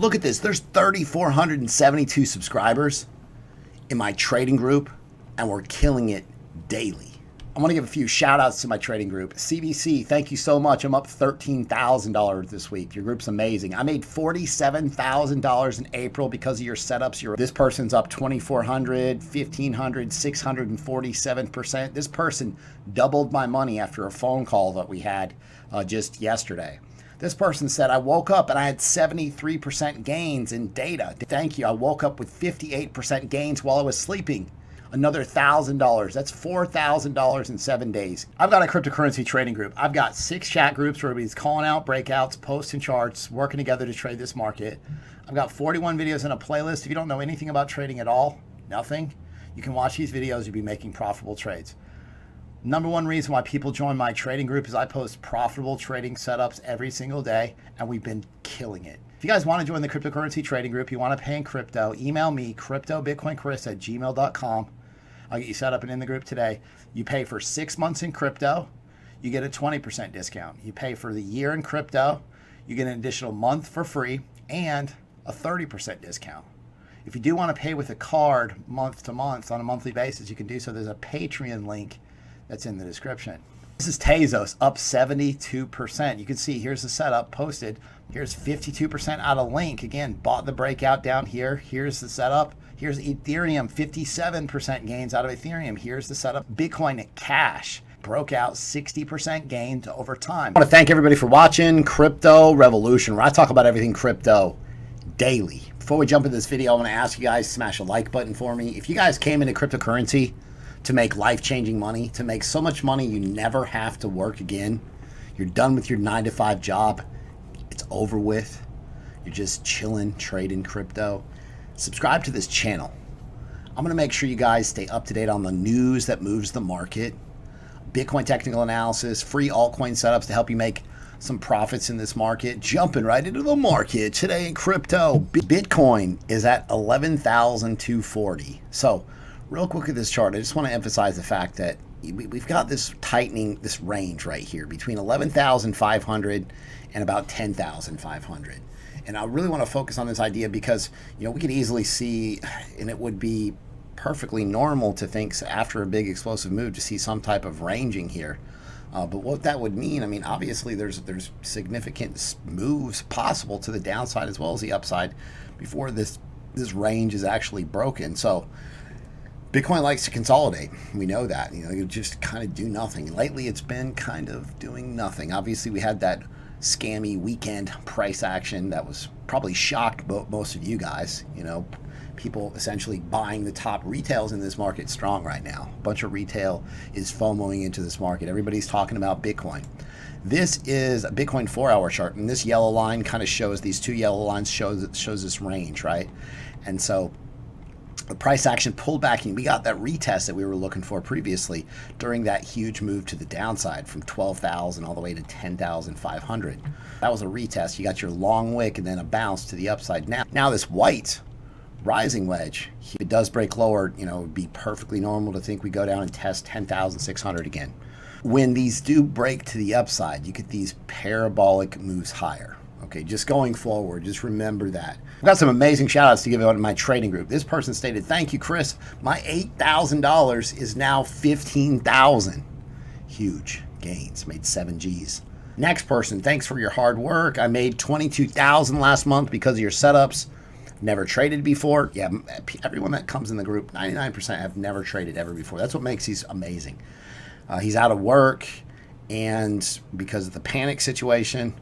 Look at this. There's 3,472 subscribers in my trading group, and we're killing it daily. I want to give a few shout outs to my trading group. CBC, thank you so much. I'm up $13,000 this week. Your group's amazing. I made $47,000 in April because of your setups. This person's up 2,400, 1,500, 647%. This person doubled my money after a phone call that we had just yesterday. This person said, I woke up and I had 73% gains in data. Thank you. I woke up with 58% gains while I was sleeping. Another $1,000. That's $4,000 in 7 days. I've got a cryptocurrency trading group. I've got 6 chat groups where everybody's calling out breakouts, posting charts, working together to trade this market. I've got 41 videos in a playlist. If you don't know anything about trading at all, nothing, you can watch these videos. You'll be making profitable trades. Number one reason why people join my trading group is I post profitable trading setups every single day, and we've been killing it. If you guys want to join the cryptocurrency trading group, you want to pay in crypto, email me, cryptobitcoinchris@gmail.com. I'll get you set up and in the group today. You pay for 6 months in crypto, you get a 20% discount. You pay for the year in crypto, you get an additional month for free and a 30% discount. If you do want to pay with a card month to month on a monthly basis, you can do so. There's a Patreon link that's in the description. This is Tezos, up 72%. You can see here's the setup posted. Here's 52% out of Link. Again, bought the breakout down here. Here's the setup. Here's Ethereum, 57% gains out of Ethereum. Here's the setup. Bitcoin Cash broke out 60% gains over time. I want to thank everybody for watching Crypto Revolution, where I talk about everything crypto daily. Before we jump into this video, I want to ask you guys to smash a like button for me. If you guys came into cryptocurrency to make life-changing money, to make so much money you never have to work again, you're done with your 9-to-5 job, it's over with, you're just chilling, trading crypto, subscribe to this channel. I'm going to make sure you guys stay up to date on the news that moves the market, Bitcoin technical analysis, free altcoin setups to help you make some profits in this market. Jumping right into the market today in crypto. Bitcoin is at 11,240. So real quick at this chart, I just want to emphasize the fact that we've got this tightening, this range right here between 11,500 and about 10,500. And I really want to focus on this idea because, you know, we could easily see, and it would be perfectly normal to think after a big explosive move to see some type of ranging here. But what that would mean, I mean, obviously there's significant moves possible to the downside as well as the upside before this range is actually broken. So Bitcoin likes to consolidate. We know that. You know, you just kind of do nothing. Lately, it's been kind of doing nothing. Obviously, we had that scammy weekend price action that was probably shocked most of you guys. You know, people essentially buying the top retails in this market strong right now. A bunch of retail is FOMOing into this market. Everybody's talking about Bitcoin. This is a Bitcoin 4-hour chart, and this yellow line kind of shows, these two yellow lines shows this range, right? And so the price action pulled back, and we got that retest that we were looking for previously during that huge move to the downside from 12,000 all the way to 10,500. That was a retest. You got your long wick and then a bounce to the upside. Now this white rising wedge, if it does break lower, you know, it would be perfectly normal to think we go down and test 10,600 again. When these do break to the upside, you get these parabolic moves higher. Okay, just going forward, just remember that. I've got some amazing shout outs to give out in my trading group. This person stated, thank you, Chris. My $8,000 is now $15,000. Huge gains, made 7 G's. Next person, thanks for your hard work. I made $22,000 last month because of your setups. Never traded before. Yeah, everyone that comes in the group, 99% have never traded ever before. That's what makes these amazing. He's out of work, and because of the panic situation,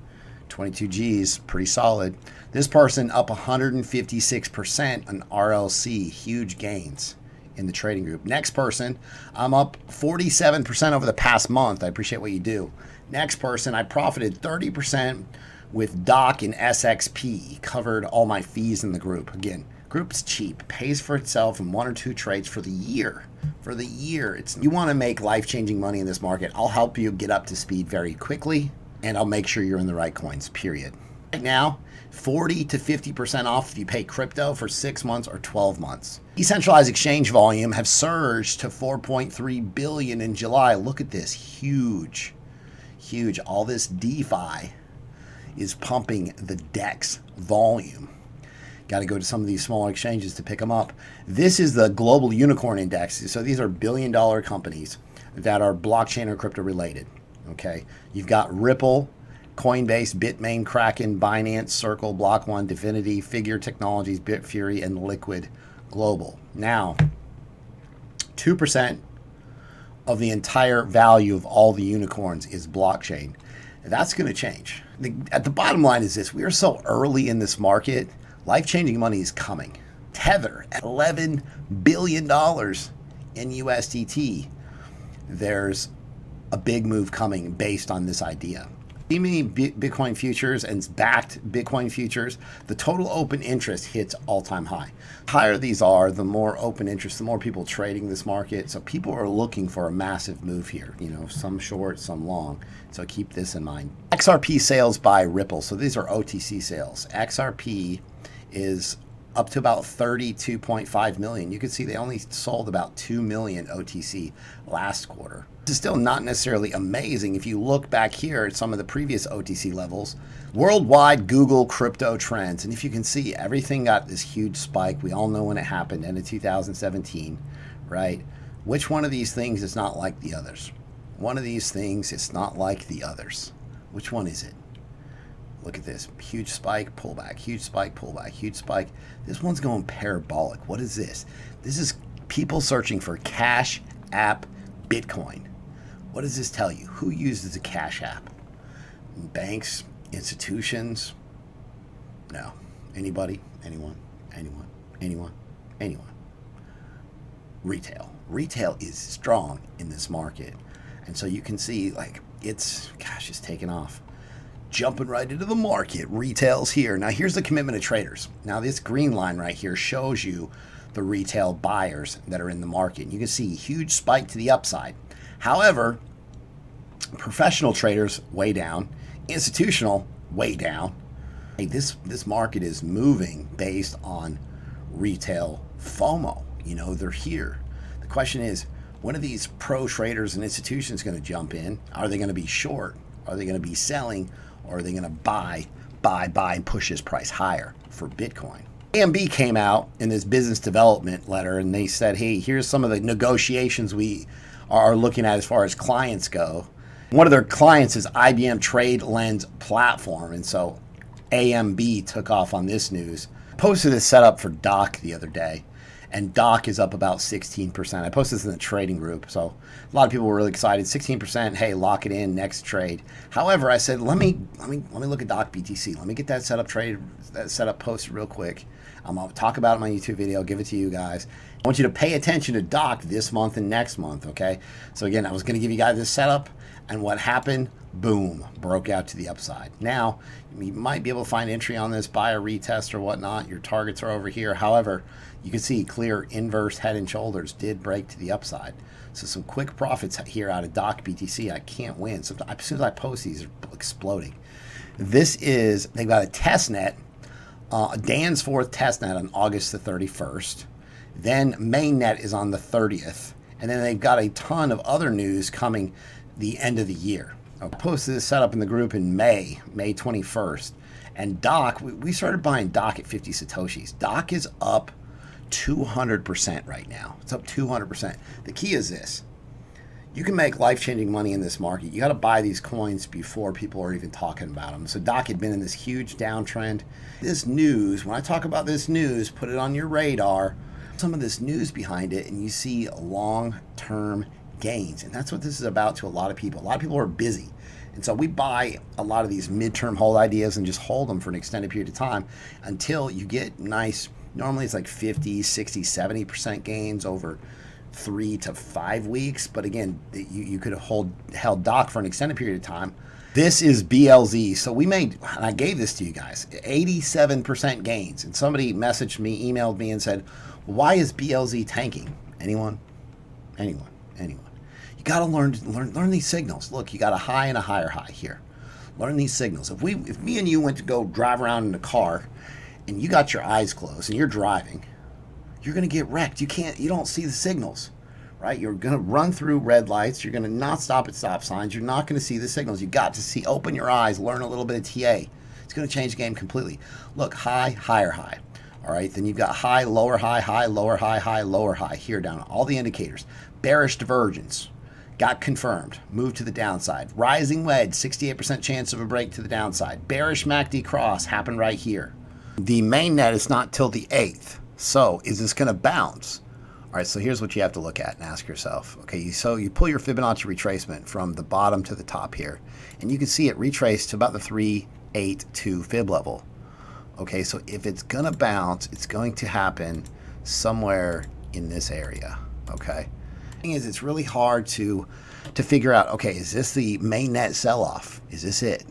22 G's, pretty solid. This person up 156% on RLC, huge gains in the trading group. Next person, I'm up 47% over the past month. I appreciate what you do. Next person, I profited 30% with DOC and SXP, covered all my fees in the group. Again, group's cheap, pays for itself in 1 or 2 trades for the year. For the year, you want to make life-changing money in this market. I'll help you get up to speed very quickly, and I'll make sure you're in the right coins, period. Right now, 40 to 50% off if you pay crypto for 6 months or 12 months. Decentralized exchange volume have surged to 4.3 billion in July. Look at this, huge, huge. All this DeFi is pumping the DEX volume. Got to go to some of these smaller exchanges to pick them up. This is the global unicorn index. So these are billion-dollar companies that are blockchain or crypto related. Okay, you've got Ripple, Coinbase, Bitmain, Kraken, Binance, Circle, Block One, Divinity, Figure Technologies, Bitfury, and Liquid Global. Now, 2% of the entire value of all the unicorns is blockchain. That's going to change. At the bottom line is this: we are so early in this market. Life-changing money is coming. Tether at $11 billion in USDT. There's a big move coming based on this idea. Many Bitcoin futures and Bakkt Bitcoin futures, the total open interest hits all-time high. The higher these are, the more open interest, the more people trading this market. So people are looking for a massive move here. You know, some short, some long. So keep this in mind. Xrp Sales by Ripple. So these are OTC sales. XRP is up to about 32.5 million. You can see they only sold about 2 million OTC last quarter. This is still not necessarily amazing. If you look back here at some of the previous OTC levels, worldwide Google crypto trends, and if you can see, everything got this huge spike. We all know when it happened, end of 2017, right? Which one of these things is not like the others? One of these things is not like the others. Which one is it? Look at this. Huge spike, pullback, huge spike, pullback, huge spike. This one's going parabolic. What is this? This is people searching for Cash App Bitcoin. What does this tell you? Who uses a Cash App? Banks, institutions? No. Anybody? Anyone? Anyone? Anyone? Anyone? Retail. Retail is strong in this market. And so you can see, like, it's taken off. Jumping right into the market. Retail's here. Now here's the commitment of traders. Now this green line right here shows you the retail buyers that are in the market. You can see huge spike to the upside. However, professional traders way down, institutional way down. Hey, this market is moving based on retail FOMO. You know, they're here. The question is, when are these pro traders and institutions going to jump in? Are they going to be short? Are they going to be selling? Or are they going to buy, and push this price higher for Bitcoin? AMB came out in this business development letter and they said, hey, here's some of the negotiations we are looking at as far as clients go. One of their clients is IBM Trade Lens platform. And so AMB took off on this news. Posted this setup for Doc the other day. And Doc is up about 16%. I posted this in the trading group, so a lot of people were really excited. 16%, hey, lock it in, next trade. However, I said, let me look at Doc BTC. Let me get that setup posted real quick. I'm gonna talk about it in my YouTube video, give it to you guys. I want you to pay attention to Doc this month and next month, okay? So again, I was gonna give you guys this setup, and what happened? Boom, broke out to the upside. Now, you might be able to find entry on this, buy a retest or whatnot. Your targets are over here. However, you can see clear inverse head and shoulders did break to the upside. So some quick profits here out of Doc BTC. I can't win. So as soon as I post these, are exploding. This is, they've got a test net, Dan's fourth test net on August the 31st. Then mainnet is on the 30th. And then they've got a ton of other news coming the end of the year. I posted this setup in the group in May 21st. And Doc, we started buying Doc at 50 Satoshis. Doc is up 200% right now. It's up 200%. The key is this. You can make life-changing money in this market. You got to buy these coins before people are even talking about them. So Doc had been in this huge downtrend. This news, when I talk about this news, put it on your radar. Some of this news behind it, and you see long-term gains. And that's what this is about to a lot of people. A lot of people are busy. And so we buy a lot of these midterm hold ideas and just hold them for an extended period of time until you get nice, normally it's like 50, 60, 70% gains over 3 to 5 weeks. But again, you could have held Doc for an extended period of time. This is BLZ. So we made, and I gave this to you guys, 87% gains. And somebody messaged me, emailed me and said, why is BLZ tanking? Anyone? Anyone? Anyone? You got to learn these signals. Look, you got a high and a higher high here. Learn these signals. If me and you went to go drive around in a car and you got your eyes closed and you're driving, you're going to get wrecked. You don't see the signals, right? You're going to run through red lights. You're going to not stop at stop signs. You're not going to see the signals. You got to see, open your eyes, learn a little bit of TA. It's going to change the game completely. Look, high, higher high. All right, then you've got high, lower high, high, lower high, high, lower high here down. All the indicators. Bearish divergence. Got confirmed. Moved to the downside. Rising wedge, 68% chance of a break to the downside. Bearish MACD cross happened right here. The main net is not till the 8th. So is this going to bounce? All right, so here's what you have to look at and ask yourself. Okay, so you pull your Fibonacci retracement from the bottom to the top here, and you can see it retraced to about the 382 fib level. Okay, so if it's going to bounce, it's going to happen somewhere in this area. Okay, the thing is, it's really hard to figure out, okay, is this the main net sell-off? Is this it?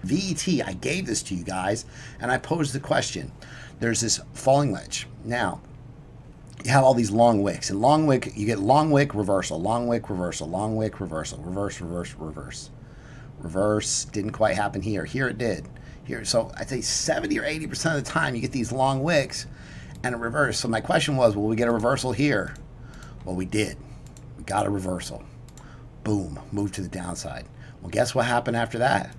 VET, I gave this to you guys, and I posed the question. There's this falling wedge. Now, you have all these long wicks. And long wick, you get long wick, reversal, long wick, reversal, long wick, reversal, reverse, reverse, reverse. Reverse didn't quite happen here. Here it did. Here, so I'd say 70 or 80% of the time you get these long wicks and a reverse. So my question was, will we get a reversal here? Well, we did. We got a reversal. Boom, moved to the downside. Well, guess what happened after that?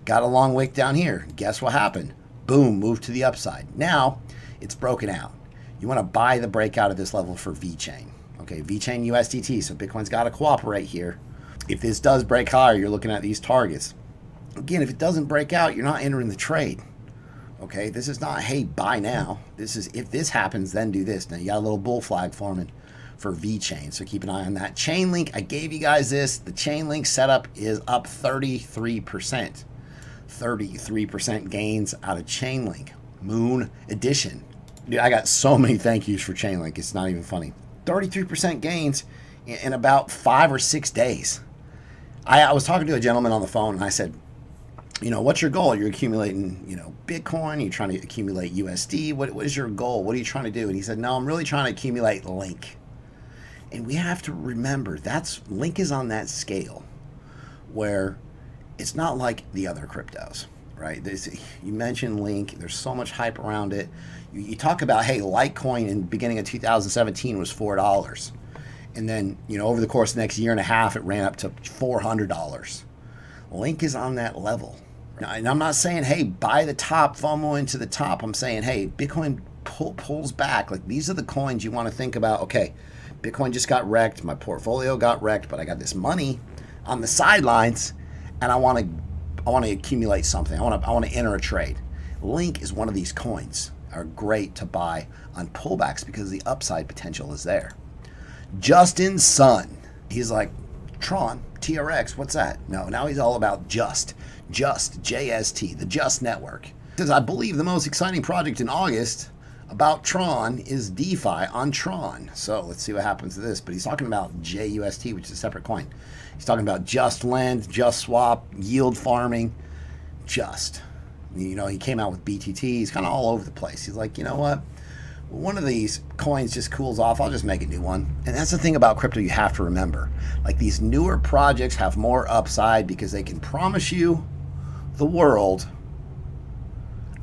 Got a long wick down here. Guess what happened? Boom, moved to the upside. Now it's broken out. You want to buy the breakout of this level for Vechain. Okay, Vechain USDT. So Bitcoin's got to cooperate here. If this does break higher, you're looking at these targets. Again, if it doesn't break out, you're not entering the trade. Okay, this is not, hey, buy now. This is, if this happens, then do this. Now you got a little bull flag forming for Vechain, so keep an eye on that. Chainlink, I gave you guys this. The Chainlink setup is up 33%. 33% gains out of Chainlink. Moon Edition. Dude, I got so many thank yous for Chainlink. It's not even funny. 33% gains in about 5 or 6 days. I was talking to a gentleman on the phone, and I said, you know, what's your goal? You're accumulating, you know, Bitcoin. You're trying to accumulate USD. What is your goal? What are you trying to do? And he said, no, I'm really trying to accumulate Link. And we have to remember Link is on that scale where it's not like the other cryptos, right? You mentioned Link. There's so much hype around it. You talk about, hey, Litecoin in the beginning of 2017 was $4. And then, you know, over the course of the next year and a half, it ran up to $400. Link is on that level. And I'm not saying, hey, buy the top, FOMO into the top. I'm saying, hey, Bitcoin pulls back. Like, these are the coins you want to think about. Okay, Bitcoin just got wrecked. My portfolio got wrecked, but I got this money on the sidelines, and I want to accumulate something. I want to enter a trade. Link is one of these coins. Are great to buy on pullbacks because the upside potential is there. Justin Sun, he's like, Tron, TRX, what's that? No, now he's all about Just, JST, the Just Network. He says, I believe the most exciting project in August about Tron is DeFi on Tron. So let's see what happens to this. But he's talking about JUST, which is a separate coin. He's talking about Just Lend, Just Swap, yield farming, Just. You know, he came out with BTT. He's kind of all over the place. He's like, you know what? One of these coins just cools off. I'll just make a new one. And that's the thing about crypto you have to remember. Like, these newer projects have more upside because they can promise you the world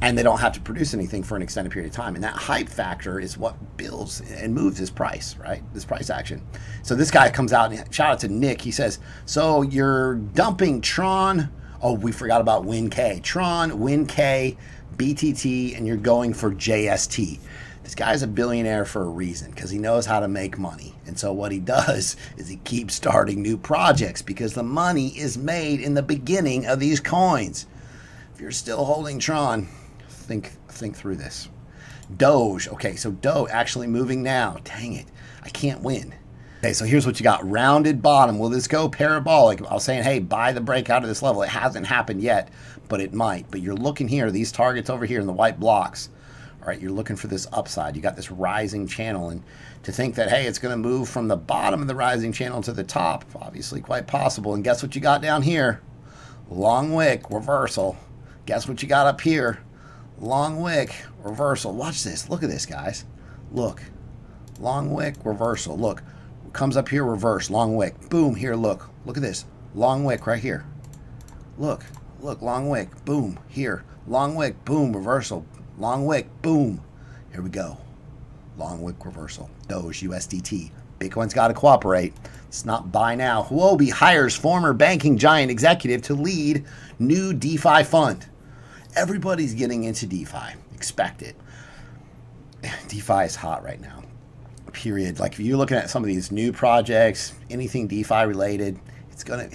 and they don't have to produce anything for an extended period of time. And that hype factor is what builds and moves this price, right? This price action. So this guy comes out, and shout out to Nick. He says, so you're dumping Tron. Oh, we forgot about WinK. Tron, WinK, BTT, and you're going for JST. This guy's a billionaire for a reason, because he knows how to make money. And so what he does is he keeps starting new projects because the money is made in the beginning of these coins. If you're still holding Tron, think through this. Doge. Okay, so Doge actually moving now. Dang it. I can't win. Okay, so here's what you got. Rounded bottom. Will this go parabolic? I was saying, hey, buy the breakout of this level. It hasn't happened yet, but it might. But you're looking here, these targets over here in the white blocks. All right, you're looking for this upside. You got this rising channel, and to think that, hey, it's going to move from the bottom of the rising channel to the top, obviously quite possible. And guess what you got down here? Long wick, reversal. Guess what you got up here? Long wick, reversal. Watch this. Look at this, guys. Look. Long wick, reversal. Look. Comes up here, reverse, long wick. Boom, here, look. Look at this. Long wick right here. Look, long wick. Boom, here. Long wick, boom, reversal. Long wick, boom. Here we go. Long wick reversal. Doge, USDT. Bitcoin's got to cooperate. It's not buy now. Huobi hires former banking giant executive to lead new DeFi fund. Everybody's getting into DeFi. Expect it. DeFi is hot right now. Period. Like if you're looking at some of these new projects, anything DeFi related, it's gonna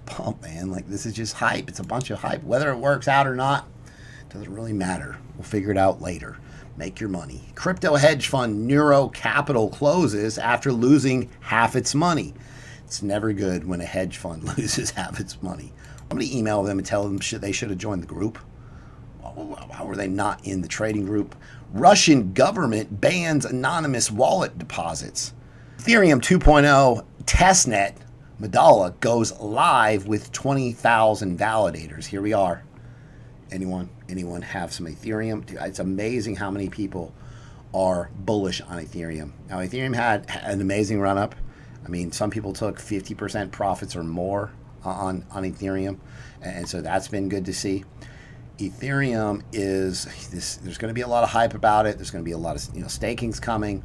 pump, man. Like this is just hype. It's a bunch of hype. Whether it works out or not, doesn't really matter. We'll figure it out later. Make your money. Crypto hedge fund Neuro Capital closes after losing half its money. It's never good when a hedge fund loses half its money. I'm going to email them and tell them they should have joined the group. Why were they not in the trading group? Russian government bans anonymous wallet deposits. Ethereum 2.0 testnet Medalla goes live with 20,000 validators. Here we are. Anyone have some Ethereum? Dude, it's amazing how many people are bullish on Ethereum. Now, Ethereum had an amazing run up. I mean, some people took 50% profits or more on Ethereum, and so that's been good to see. Ethereum is this. There's going to be a lot of hype about it. There's going to be a lot of staking's coming.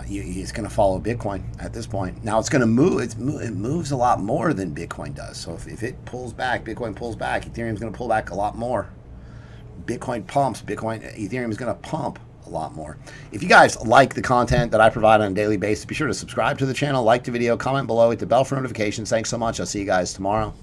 It's going to follow Bitcoin at this point. Now it's going to move. It moves a lot more than Bitcoin does. So if it pulls back, Bitcoin pulls back, Ethereum's going to pull back a lot more. Bitcoin pumps. Ethereum is going to pump a lot more. If you guys like the content that I provide on a daily basis, be sure to subscribe to the channel, like the video, comment below, hit the bell for notifications. Thanks so much. I'll see you guys tomorrow.